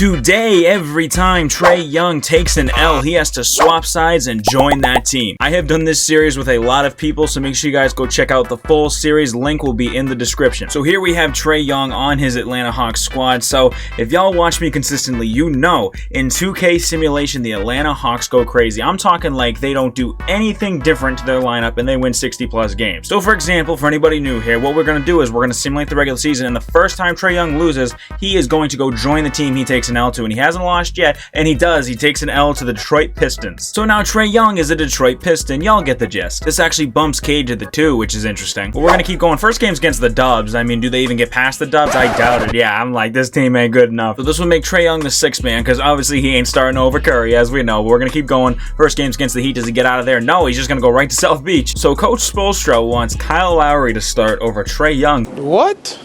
Today, every time Trae Young takes an L, he has to swap sides and join that team. I have done this series with a lot of people, so make sure you guys go check out the full series. Link will be in the description. So here we have Trae Young on his Atlanta Hawks squad. So if y'all watch me consistently, you know in 2K simulation, the Atlanta Hawks go crazy. I'm talking like they don't do anything different to their lineup and they win 60 plus games. So for example, for anybody new here, what we're going to do is we're going to simulate the regular season, and the first time Trae Young loses, he is going to go join the team he takes an L to, and he hasn't lost yet, and he takes an L to the Detroit Pistons. So now Trae Young is a Detroit Piston. Y'all get the gist. This actually bumps Cade to the 2, which is interesting. But we're gonna keep going. First game's against the Dubs. I mean, do they even get past the Dubs? I doubt it. Yeah, I'm like, this team ain't good enough. So this would make Trae Young the 6th man, because obviously he ain't starting over Curry, as we know. But we're gonna keep going. First game's against the Heat. Does he get out of there? No, he's just gonna go right to South Beach. So Coach Spoelstra wants Kyle Lowry to start over Trae Young. What?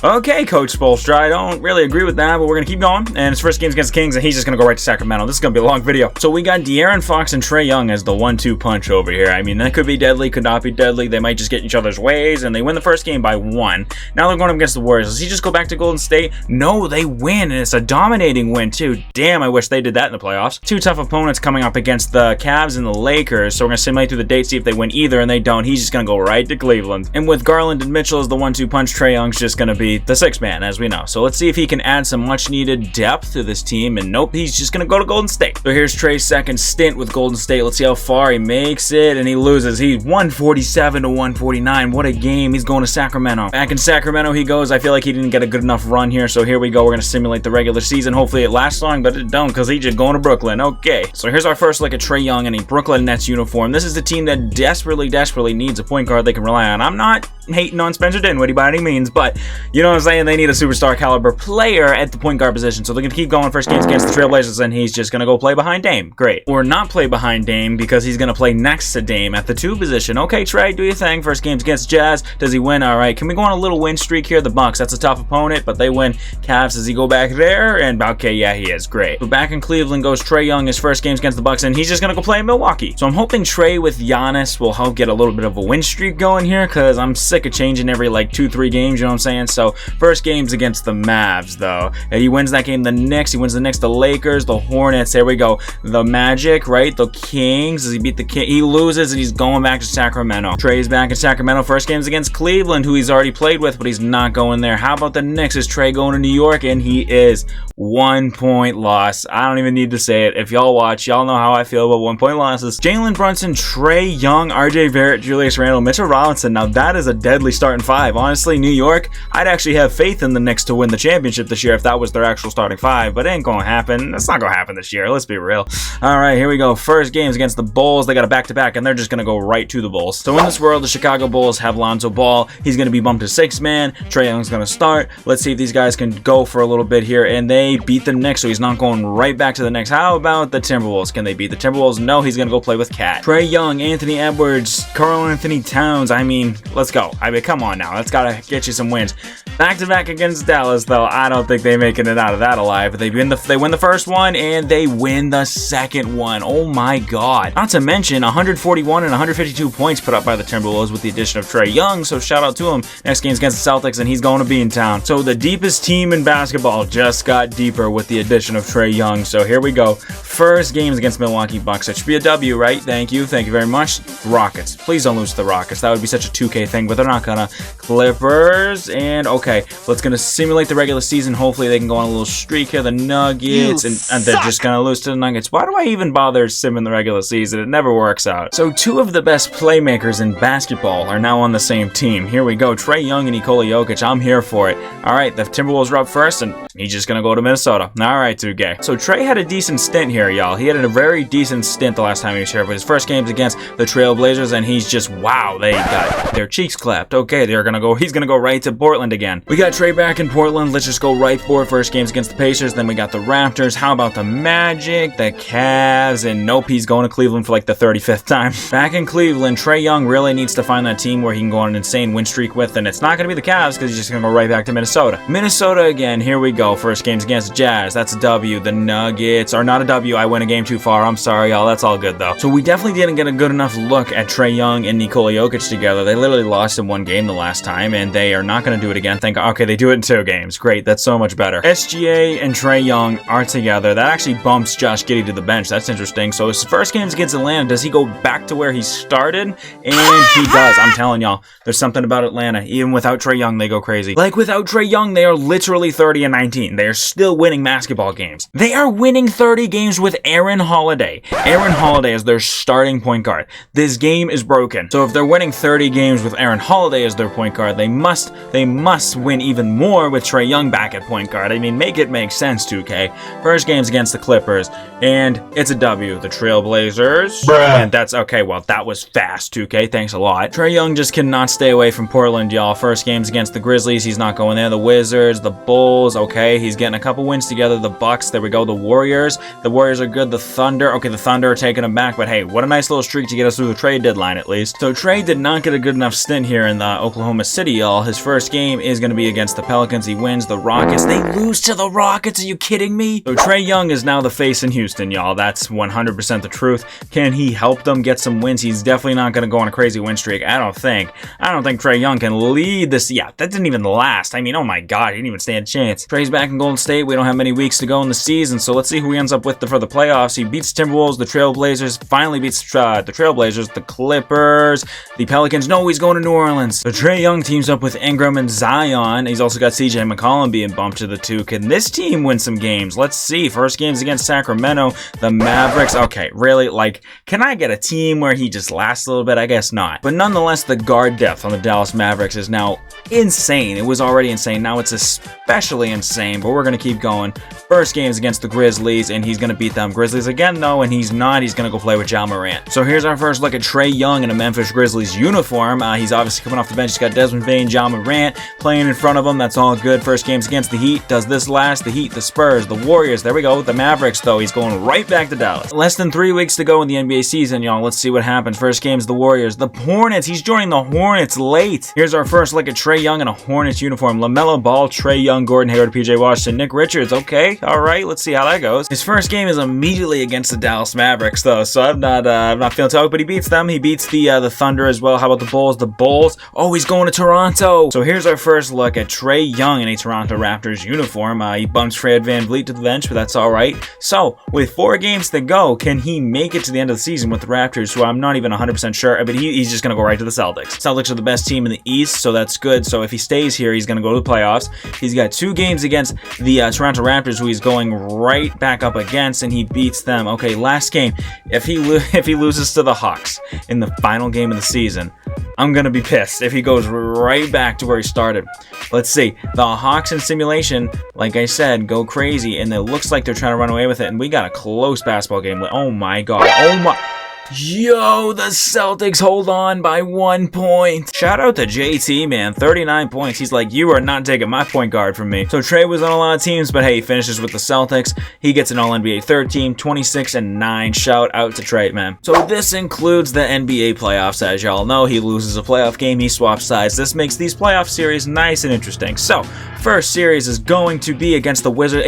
Okay, Coach Spoelstra, I don't really agree with that, but we're going to keep going. And his first game's against the Kings, and he's just going to go right to Sacramento. This is going to be a long video. So we got De'Aaron Fox and Trae Young as the 1-2 punch over here. I mean, that could be deadly, could not be deadly. They might just get in each other's ways, and they win the first game by 1. Now they're going up against the Warriors. Does he just go back to Golden State? No, they win, and it's a dominating win, too. Damn, I wish they did that in the playoffs. 2 tough opponents coming up against the Cavs and the Lakers, so we're going to simulate through the date, see if they win either, and they don't. He's just going to go right to Cleveland. And with Garland and Mitchell as the 1-2 punch, Trae Young's just going to be the 6th man, as we know. So let's see if he can add some much needed depth to this team, and nope, he's just gonna go to Golden State. So here's Trae's second stint with Golden State. Let's see how far he makes it, and he loses. He's 147 to 149. What a game. He's going to Sacramento. Back in Sacramento he goes. I feel like he didn't get a good enough run here, so here we go. We're gonna simulate the regular season. Hopefully it lasts long, but it don't, because he's just going to Brooklyn. Okay, so here's our first look at Trae Young in a Brooklyn Nets uniform. This is the team that desperately needs a point guard they can rely on. I'm not hating on Spencer Dinwiddie by any means, but you know what I'm saying, they need a superstar caliber player at the point guard position. So they're gonna keep going. First game's against the Trailblazers, and he's just gonna go play behind Dame. Great. Or not play behind Dame, because he's gonna play next to Dame at the 2 position. Okay, Trae, do your thing. First game's against Jazz. Does he win? All right, can we go on a little win streak here? The Bucks, that's a tough opponent, but they win. Cavs, does he go back there? And okay, yeah, he is. Great. But back in Cleveland goes Trae Young. His first game's against the Bucks, and he's just gonna go play in Milwaukee. So I'm hoping Trae with Giannis will help get a little bit of a win streak going here, because I'm sick of changing every like 2-3 games, you know what I'm saying? So first game's against the Mavs, though, and he wins that game. The Knicks, he wins the Knicks, the Lakers, the Hornets, there we go, the Magic, right, the Kings. Does he beat the King? He loses, and he's going back to Sacramento. Trae's back in Sacramento. First game's against Cleveland, who he's already played with, but he's not going there. How about the Knicks? Is Trae going to New York? And he is. 1-point loss. I don't even need to say it. If y'all watch, y'all know how I feel about 1-point losses. Jalen Brunson, Trae Young, RJ Barrett, Julius Randle, Mitchell Robinson. Now that is a deadly starting 5. Honestly, New York, I'd actually have faith in the Knicks to win the championship this year if that was their actual starting 5, but it ain't gonna happen. It's not gonna happen this year. Let's be real. All right, here we go. First game's against the Bulls. They got a back-to-back, and they're just gonna go right to the Bulls. So in this world, the Chicago Bulls have Lonzo Ball. He's gonna be bumped to 6th man. Trae Young's gonna start. Let's see if these guys can go for a little bit here, and they beat the Knicks, so he's not going right back to the Knicks. How about the Timberwolves? Can they beat the Timberwolves? No, he's gonna go play with Cat. Trae Young, Anthony Edwards, Karl Anthony Towns. I mean, let's go. I mean, come on now. That's gotta get you some wins. Back-to-back against Dallas, though. I don't think they're making it out of that alive. But they win the first one, and they win the second one. Oh my god. Not to mention 141 and 152 points put up by the Timberwolves with the addition of Trae Young, so shout out to him. Next game's against the Celtics, and he's going to Beantown. So the deepest team in basketball just got deeper with the addition of Trae Young. So here we go. First game's against Milwaukee Bucks. That should be a W, right? Thank you very much. Rockets. Please don't lose to the Rockets. That would be such a 2K thing, but they're not gonna. Clippers, and okay, let's gonna simulate the regular season. Hopefully they can go on a little streak here. The Nuggets, and they're just gonna lose to the Nuggets. Why do I even bother simming the regular season? It never works out. So 2 of the best playmakers in basketball are now on the same team. Here we go. Trae Young and Nikola Jokic. I'm here for it. All right, the Timberwolves are up first, and he's just gonna go to Minnesota. All right, 2K. So Trae had a decent stint here, y'all. He had a very decent stint the last time he was here, but his first game's against the Trailblazers, and he's just, wow, they got their cheeks clapped. Okay, he's gonna go right to Portland again. We got Trae back in Portland. Let's just go right for it. First game's against the Pacers, then we got the Raptors. How about the Magic, the Cavs, and nope, he's going to Cleveland for like the 35th time. Back in Cleveland, Trae Young really needs to find that team where he can go on an insane win streak with, and it's not gonna be the Cavs, because he's just gonna go right back to Minnesota. Minnesota again, here we go. First game's against Jazz. That's a W. The Nuggets are not a W. W. I win a game too far. I'm sorry, y'all. That's all good, though. So we definitely didn't get a good enough look at Trae Young and Nikola Jokic together. They literally lost in 1 game the last time, and they are not going to do it again. Okay, they do it in 2 games. Great. That's so much better. SGA and Trae Young are together. That actually bumps Josh Giddey to the bench. That's interesting. So his first game's against Atlanta. Does he go back to where he started? And he does. I'm telling y'all, there's something about Atlanta. Even without Trae Young, they go crazy. Like, without Trae Young, they are literally 30-19. They are still winning basketball games. They are winning 30 games with Aaron Holiday. Aaron Holiday is their starting point guard. This game is broken. So if they're winning 30 games with Aaron Holiday as their point guard, they must win even more with Trae Young back at point guard. I mean, make it make sense, 2K. First game's against the Clippers, and it's a W. The Trailblazers. Bruh. And that's okay. Well, that was fast, 2K. Thanks a lot. Trae Young just cannot stay away from Portland, y'all. First game's against the Grizzlies. He's not going there. The Wizards, the Bulls. Okay, he's getting a couple wins together. The Bucks. There we go. The Warriors. The Warriors are good. The Thunder. Okay, the Thunder are taking him back, but hey, what a nice little streak to get us through the trade deadline, at least. So Trae did not get a good enough stint here in Oklahoma City, y'all. His first game is going to be against the Pelicans. He wins. The Rockets. They lose to the Rockets. Are you kidding me? So Trae Young is now the face in Houston, y'all. That's 100% the truth. Can he help them get some wins? He's definitely not going to go on a crazy win streak. I don't think Trae Young can lead this. Yeah, that didn't even last. I mean, oh my God, he didn't even stand a chance. Trae's back in Golden State. We don't have many weeks to go in the season, so let's see who he ends up with for the playoffs. He beats Timberwolves, the Trailblazers, finally beats the Trailblazers, the Clippers, the Pelicans. No, he's going to New Orleans. So Trae Young teams up with Ingram and Zion. He's also got CJ McCollum being bumped to the 2. Can this team win some games? Let's see. First game's against Sacramento, the Mavericks. Okay, really? Like, can I get a team where he just lasts a little bit? I guess not. But nonetheless, the guard depth on the Dallas Mavericks is now insane. It was already insane. Now it's especially insane, but we're going to keep going. First game is against the Grizzlies, and he's going to beat them. Grizzlies again, though, and he's not. He's going to go play with Ja Morant. So here's our first look at Trae Young in a Memphis Grizzlies uniform. He's obviously coming off the bench. He's got Desmond Bane, Ja Morant playing in front of him. That's all good. First game's against the Heat. Does this last? The Heat, the Spurs, the Warriors. There we go. The Mavericks, though. He's going right back to Dallas. Less than 3 weeks to go in the NBA season, y'all. Let's see what happens. First game's the Warriors. The Hornets. He's joining the Hornets late. Here's our first look at Trae Young in a Hornets uniform. LaMelo Ball, Trae Young, Gordon Hayward, PJ Washington, Nick Richards. Okay, all right. Let's see how that goes. His first game is immediately against the Dallas Mavericks, though, so I'm not feeling too, but he beats them. He beats the Thunder as well. How about the Bulls? The Bulls. Oh, he's going to Toronto. So here's our first look at Trae Young in a Toronto Raptors uniform. He bumps Fred VanVleet to the bench, but that's all right. So with 4 games to go, can he make it to the end of the season with the Raptors, who I'm not even 100% sure, but he's just going to go right to the Celtics. Celtics are the best team in the East, so that's good. So if he stays here, he's going to go to the playoffs. He's got 2 games against the Toronto Raptors, who he's going right back up against, and he beats them. Okay, last game. If he loses to the Hawks in the final game of the season, I'm going to be pissed if he goes right back to where he started. Let's see. The Hawks in simulation, like I said, go crazy, and it looks like they're trying to run away with it, and we got a close basketball game. Oh my God. Oh my... Yo, the Celtics hold on by 1 point. Shout out to JT, man. 39 points. He's like, you are not taking my point guard from me. So Trae was on a lot of teams, but hey, he finishes with the Celtics. He gets an All-NBA third team, 26-9. Shout out to Trae, man. So this includes the NBA playoffs. As y'all know, he loses a playoff game. He swaps sides. This makes these playoff series nice and interesting. So first series is going to be against the Wizards.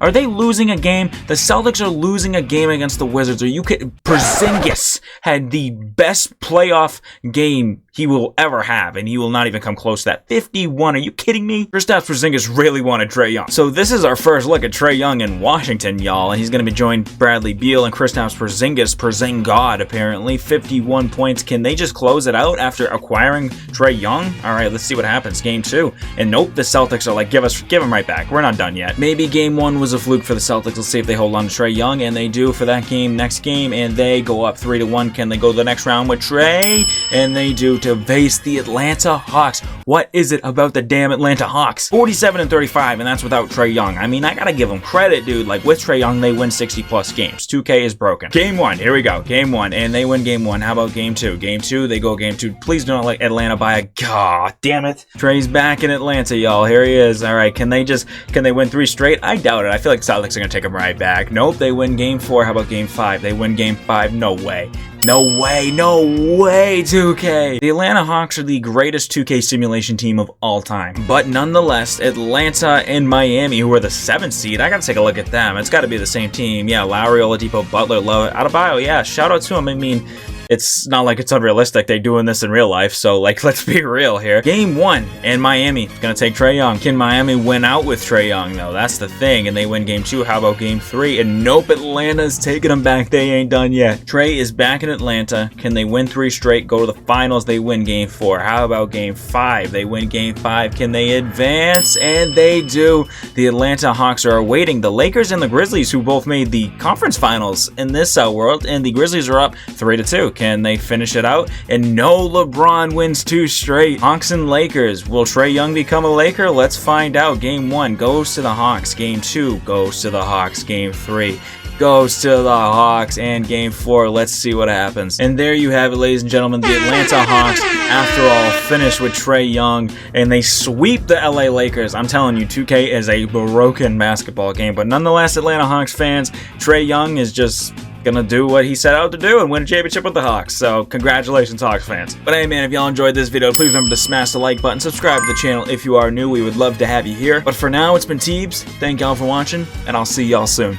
Are they losing a game? The Celtics are losing a game against the Wizards. Are you kidding? Porzingis had the best playoff game he will ever have, and he will not even come close to that. 51. Are you kidding me? Kristaps Porzingis really wanted Trae Young. So this is our first look at Trae Young in Washington, y'all, and he's going to be joined Bradley Beal and Kristaps Porzingis. Porzingod, apparently. 51 points. Can they just close it out after acquiring Trae Young? All right, let's see what happens. Game 2. And nope, the Celtics are like, give him right back. We're not done yet. Maybe game 1 was a fluke for the Celtics. Let's see if they hold on to Trae Young, and they do for that game. Next game, and they go up 3-1. Can they go to the next round with Trae? And they do to face the Atlanta Hawks. What is it about the damn Atlanta Hawks? 47-35, and that's without Trae Young. I mean, I gotta give them credit, dude. Like, with Trae Young, they win 60-plus games. 2K is broken. Game 1, here we go. Game 1, and they win game 1. How about game 2? Game 2, they go game 2. Please don't let Atlanta buy a... God damn it. Trae's back in Atlanta, y'all. Here he is. All right, can they win 3 straight? I doubt it. I feel like Celtics are gonna take him right back. Nope, they win game 4. How about game 5? They win game 5. No way. No way, 2K. The Atlanta Hawks are the greatest 2K simulation team of all time. But nonetheless, Atlanta and Miami, who are the 7th seed, I gotta take a look at them. It's gotta be the same team. Yeah, Lowry, Oladipo, Butler, Love, Adebayo, yeah, shout out to him. I mean, it's not like it's unrealistic. They're doing this in real life, so like, let's be real here. Game 1 in Miami, gonna take Trae Young. Can Miami win out with Trae Young though? That's the thing. And they win game 2. How about game 3? And nope, Atlanta's taking them back. They ain't done yet. Trae is back in Atlanta. Can they win 3 straight? Go to the finals. They win game 4. How about game 5? They win game 5. Can they advance? And they do. The Atlanta Hawks are awaiting the Lakers and the Grizzlies, who both made the conference finals in this world, and the Grizzlies are up 3-2. Can they finish it out? And no, LeBron wins 2 straight. Hawks and Lakers. Will Trae Young become a Laker? Let's find out. Game 1 goes to the Hawks. Game 2 goes to the Hawks. Game 3 goes to the Hawks, and game 4, let's see what happens. And there you have it, ladies and gentlemen. The Atlanta Hawks, after all, finish with Trae Young, and they sweep the LA Lakers. I'm telling you, 2K is a broken basketball game, but nonetheless, Atlanta Hawks fans, Trae Young is just gonna do what he set out to do and win a championship with the Hawks. So congratulations, Hawks fans. But hey man, if y'all enjoyed this video, please remember to smash the like button, subscribe to the channel if you are new. We would love to have you here. But for now, it's been Teebs. Thank y'all for watching, and I'll see y'all soon.